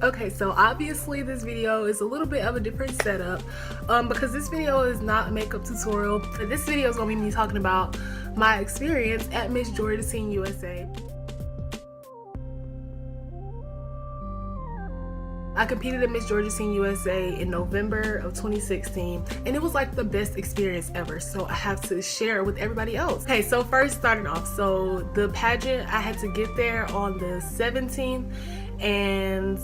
Okay, so obviously this video is a little bit of a different setup because this video is not a makeup tutorial. This video is gonna be me talking about my experience at Miss Georgia Teen USA. I competed at Miss Georgia Teen USA in November of 2016, and it was like the best experience ever, so I have to share it with everybody else. Okay, so first starting off, so the pageant, I had to get there on the 17th, and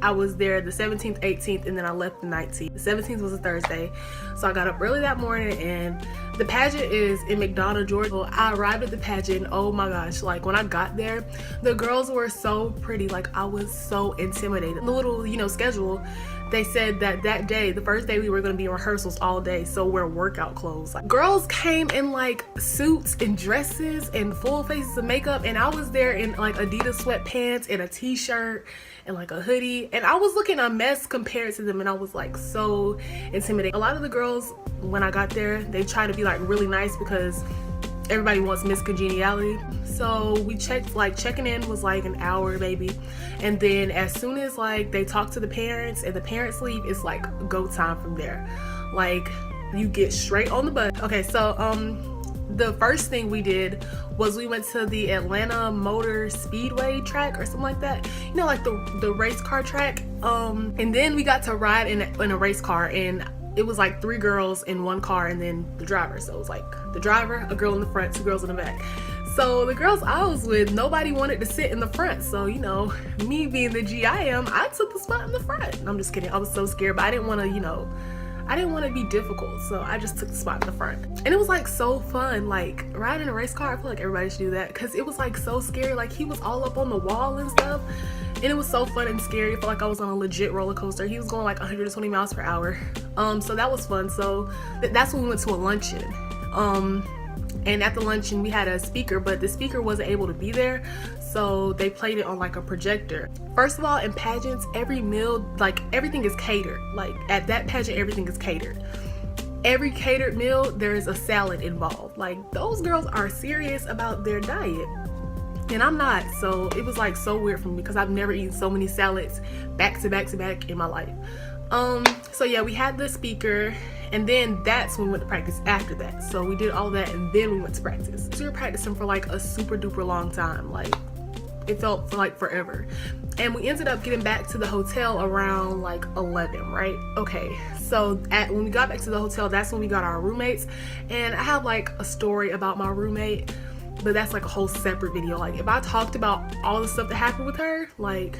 I was there the 17th, 18th, and then I left the 19th. The 17th was a Thursday, so I got up early that morning, and the pageant is in McDonough, Georgia. So I arrived at the pageant, oh my gosh, like when I got there, the girls were so pretty, like I was so intimidated. The little, schedule, they said that day, the first day, we were gonna be in rehearsals all day, so wear workout clothes. Like, girls came in like suits and dresses and full faces of makeup, and I was there in like Adidas sweatpants and a t-shirt and like a hoodie, and I was looking a mess compared to them, and I was like so intimidated. A lot of the girls, when I got there, they try to be like really nice because everybody wants Miss Congeniality. So we checked, like checking in was like an hour maybe, and then as soon as like they talk to the parents and the parents leave, it's like go time from there. Like you get straight on the bus. Okay, so the first thing we did was we went to the Atlanta Motor Speedway track or something like that, like the race car track, and then we got to ride in a race car, and it was like 3 girls in one car and then the driver. So it was like the driver, a girl in the front, 2 girls in the back. So the girls I was with, nobody wanted to sit in the front, so me being the G I am, I took the spot in the front. I'm just kidding, I was so scared, but I didn't want to I didn't want to be difficult, so I just took the spot in the front. And it was like so fun, like riding a race car. I feel like everybody should do that because it was like so scary. Like he was all up on the wall and stuff, and it was so fun and scary. I felt like I was on a legit roller coaster. He was going like 120 miles per hour. So that was fun. So that's when we went to a luncheon. And at the luncheon we had a speaker, but the speaker wasn't able to be there, so they played it on like a projector. First of all, in pageants, every meal, like everything is catered. Like at that pageant, everything is catered. Every catered meal, there's a salad involved. Like those girls are serious about their diet, and I'm not. So it was like so weird for me because I've never eaten so many salads back to back to back in my life. So yeah, we had the speaker, and then that's when we went to practice after that. So we did all that, and then we went to practice. So we were practicing for like a super duper long time. Like it felt like forever. And we ended up getting back to the hotel around like 11, right? Okay, so when we got back to the hotel, that's when we got our roommates. And I have like a story about my roommate, but that's like a whole separate video. Like if I talked about all the stuff that happened with her, like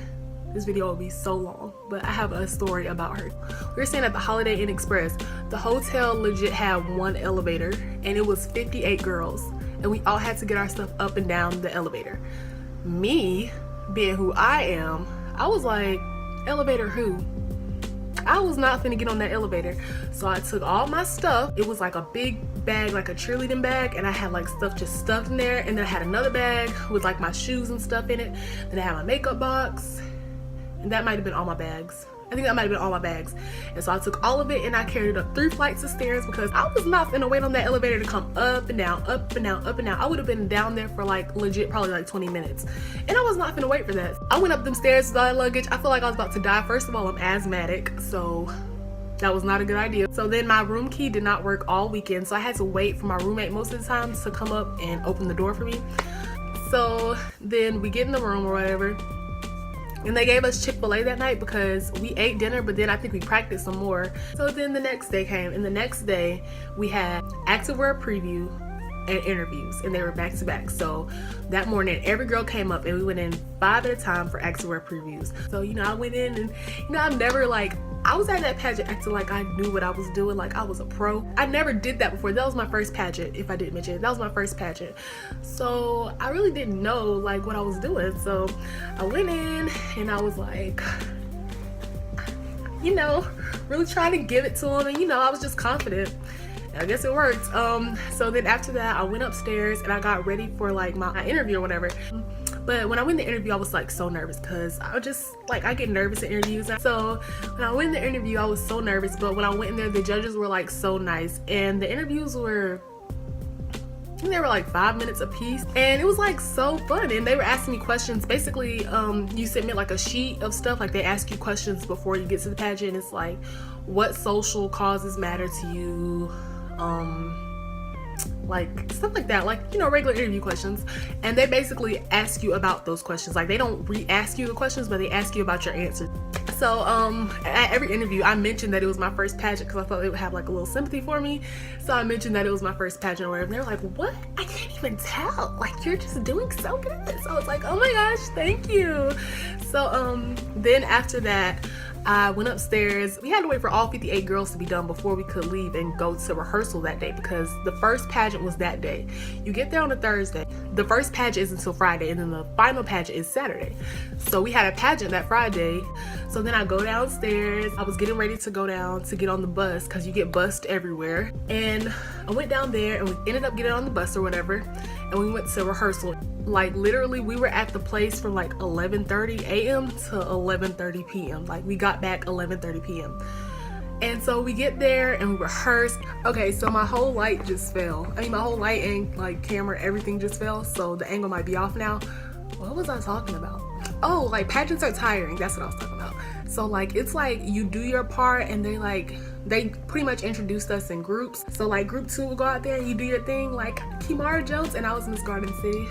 this video will be so long, but I have a story about her. We were staying at the Holiday Inn Express. The hotel legit had 1 elevator, and it was 58 girls, and we all had to get our stuff up and down the elevator. Me, being who I am, I was like, elevator who? I was not finna get on that elevator. So I took all my stuff. It was like a big bag, like a cheerleading bag, and I had like stuff just stuffed in there, and then I had another bag with like my shoes and stuff in it. Then I had my makeup box, and that might have been all my bags. I think that might have been all my bags. And so I took all of it and I carried it up 3 flights of stairs because I was not finna wait on that elevator to come up and down, up and down, up and down. I would have been down there for like legit probably like 20 minutes. And I was not finna wait for that. I went up them stairs with all that luggage. I feel like I was about to die. First of all, I'm asthmatic, so that was not a good idea. So then my room key did not work all weekend, so I had to wait for my roommate most of the time to come up and open the door for me. So then we get in the room or whatever, and they gave us Chick-fil-A that night because we ate dinner, but then I think we practiced some more. So then the next day came, and the next day we had activewear preview and interviews, and they were back to back. So that morning every girl came up, and we went in 5 at a time for activewear previews. So I went in, and I've never I was at that pageant acting like I knew what I was doing, like I was a pro. I never did that before. That was my first pageant, if I didn't mention it. That was my first pageant. So I really didn't know like what I was doing. So I went in and I was like, really trying to give it to them, and I was just confident. I guess it worked. So then after that, I went upstairs and I got ready for like my interview or whatever. But when I went in the interview, I was like so nervous because I was just like, I get nervous in interviews. So when I went in the interview, I was so nervous. But when I went in there, the judges were like so nice, and the interviews were think they were like 5 minutes a piece, and it was like so fun. And they were asking me questions. Basically, you submit like a sheet of stuff, like they ask you questions before you get to the pageant. It's like, what social causes matter to you, like stuff like that, like, you know, regular interview questions. And they basically ask you about those questions. Like, they don't re-ask you the questions, but they ask you about your answers. So at every interview I mentioned that it was my first pageant because I thought they would have like a little sympathy for me. So I mentioned that it was my first pageant or whatever, and they were like, what? I can't even tell, like, you're just doing so good. So I was like, oh my gosh, thank you. So then after that, I went upstairs. We had to wait for all 58 girls to be done before we could leave and go to rehearsal that day, because the first pageant was that day. You get there on a Thursday. The first pageant is until Friday, and then the final pageant is Saturday. So we had a pageant that Friday. So then I go downstairs. I was getting ready to go down to get on the bus, because you get bused everywhere. And I went down there and we ended up getting on the bus or whatever, and we went to rehearsal. Like, literally, we were at the place from like 11:30 a.m. to 11:30 p.m. Like, we got back 11:30 p.m. And so we get there and we rehearse. Okay, so my whole light just fell. I mean, my whole light and like camera, everything just fell. So the angle might be off now. What was I talking about? Oh, like, pageants are tiring. That's what I was talking about. So like, it's like you do your part, and they pretty much introduced us in groups. So like, group 2 will go out there and you do your thing, like Kimara Jones, and I was Miss Garden City.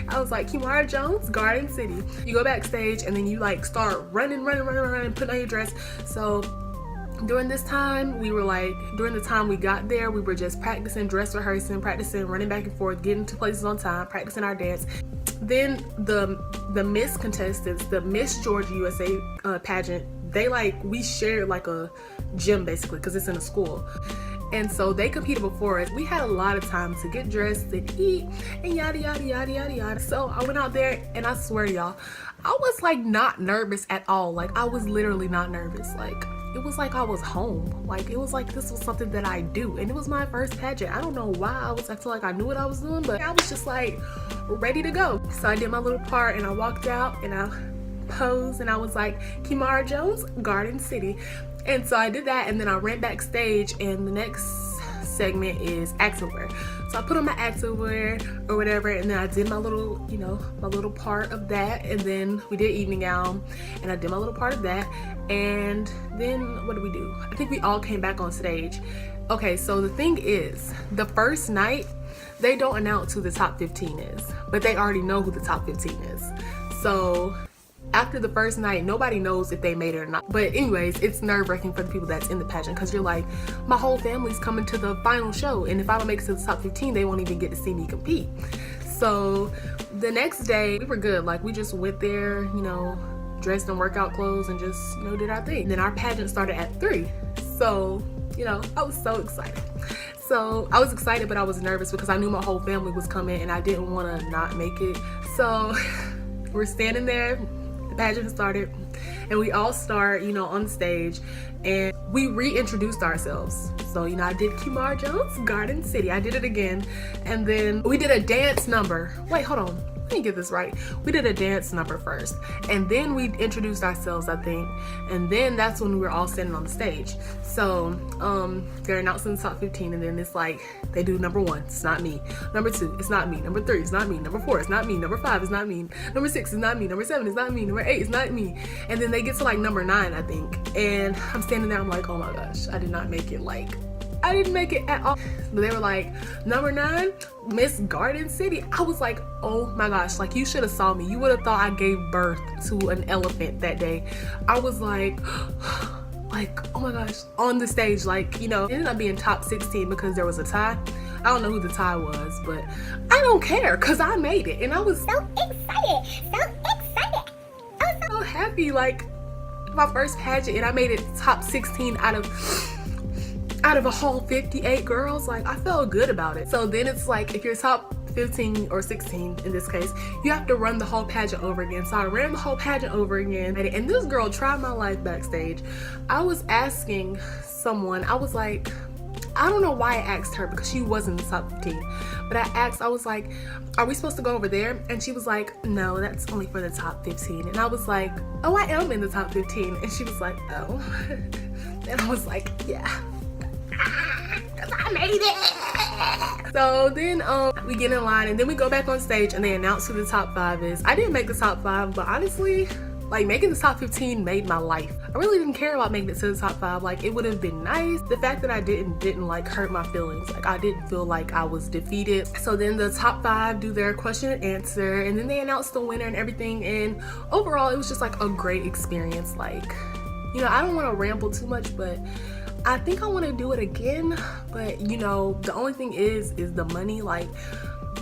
I was like, Kimara Jones, Garden City. You go backstage and then you like start running, putting on your dress. So during this time, during the time we got there, we were just practicing, dress rehearsing, practicing, running back and forth, getting to places on time, practicing our dance. Then the Miss contestants, the Miss Georgia USA pageant, we shared like a gym basically, because it's in a school. And so they competed before us. We had a lot of time to get dressed and eat and yada yada yada yada yada. So I went out there, and I swear to y'all, I was like not nervous at all. Like, I was literally not nervous. Like, it was like I was home. Like, it was like this was something that I do, and it was my first pageant. I don't know why I feel like I knew what I was doing, but I was just like ready to go. So I did my little part, and I walked out and I posed, and I was like, Kimara Jones, Garden City. And so I did that, and then I ran backstage, and the next segment is activewear. So I put on my activewear or whatever, and then I did my little, you know, my little part of that, and then we did evening gown, and I did my little part of that, and then what did we do? I think we all came back on stage. Okay, so the thing is, the first night, they don't announce who the top 15 is, but they already know who the top 15 is. So after the first night, nobody knows if they made it or not. But anyways, it's nerve-wracking for the people that's in the pageant, because you're like, my whole family's coming to the final show, and if I don't make it to the top 15, they won't even get to see me compete. So the next day, we were good. Like, we just went there, you know, dressed in workout clothes and just, you know, did our thing. And then our pageant started at 3. So, you know, I was so excited. So I was excited, but I was nervous because I knew my whole family was coming, and I didn't want to not make it. So we're standing there, the pageant started, and we all start, you know, on stage, and we reintroduced ourselves. So, you know, I did Kimara Jones, Garden City. I did it again, and then we did a dance number. Wait, hold on. Let me get this right. We did a dance number first, and then we introduced ourselves, I think, and then that's when we were all standing on the stage. So they're announcing the top 15, and then it's like they do number 1, it's not me. Number 2, it's not me. Number 3, it's not me. Number 4, it's not me. Number 5, it's not me. Number 6, it's not me. Number 7, it's not me. Number 8, it's not me. And then they get to like number 9, I think, and I'm standing there, I'm like, oh my gosh, I did not make it. Like, I didn't make it at all. But they were like, number 9, Miss Garden City. I was like, oh my gosh, like, you should have saw me. You would have thought I gave birth to an elephant that day. I was like, oh my gosh, on the stage, like, you know, it ended up being top 16 because there was a tie. I don't know who the tie was, but I don't care because I made it, and I was so excited, I was so happy. Like, my first pageant, and I made it top 16 out of a whole 58 girls. Like, I felt good about it. So then it's like, if you're top 15 or 16 in this case, you have to run the whole pageant over again. So I ran the whole pageant over again, and this girl tried my life backstage. I was asking someone, I was like, I don't know why I asked her because she wasn't in the top 15, but I was like, are we supposed to go over there? And she was like, no, that's only for the top 15. And I was like, oh, I am in the top 15. And she was like, oh. And I was like, yeah, because I made it. So then we get in line and then we go back on stage and they announce who the top 5 is. I didn't make the top 5, but honestly, like making the top 15 made my life. I really didn't care about making it to the top 5. Like it would have been nice. The fact that I didn't like hurt my feelings. Like I didn't feel like I was defeated. So then the top 5 do their question and answer and then they announce the winner and everything. And overall, it was just like a great experience. Like, you know, I don't want to ramble too much, but I think I want to do it again. But you know, the only thing is the money. Like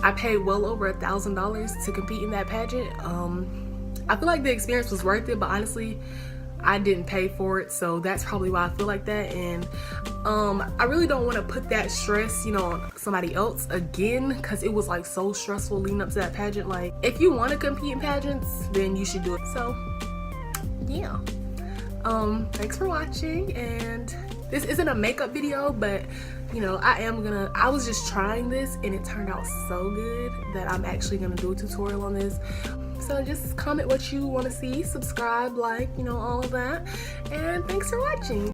I paid well over $1,000 to compete in that pageant. I feel like the experience was worth it, but honestly, I didn't pay for it, so that's probably why I feel like that. And I really don't want to put that stress, you know, on somebody else again, because it was like so stressful leading up to that pageant. Like if you want to compete in pageants, then you should do it. So yeah, thanks for watching. And this isn't a makeup video, but you know, I was just trying this and it turned out so good that I'm actually gonna do a tutorial on this. So just comment what you want to see, subscribe, like, you know, all of that. And thanks for watching.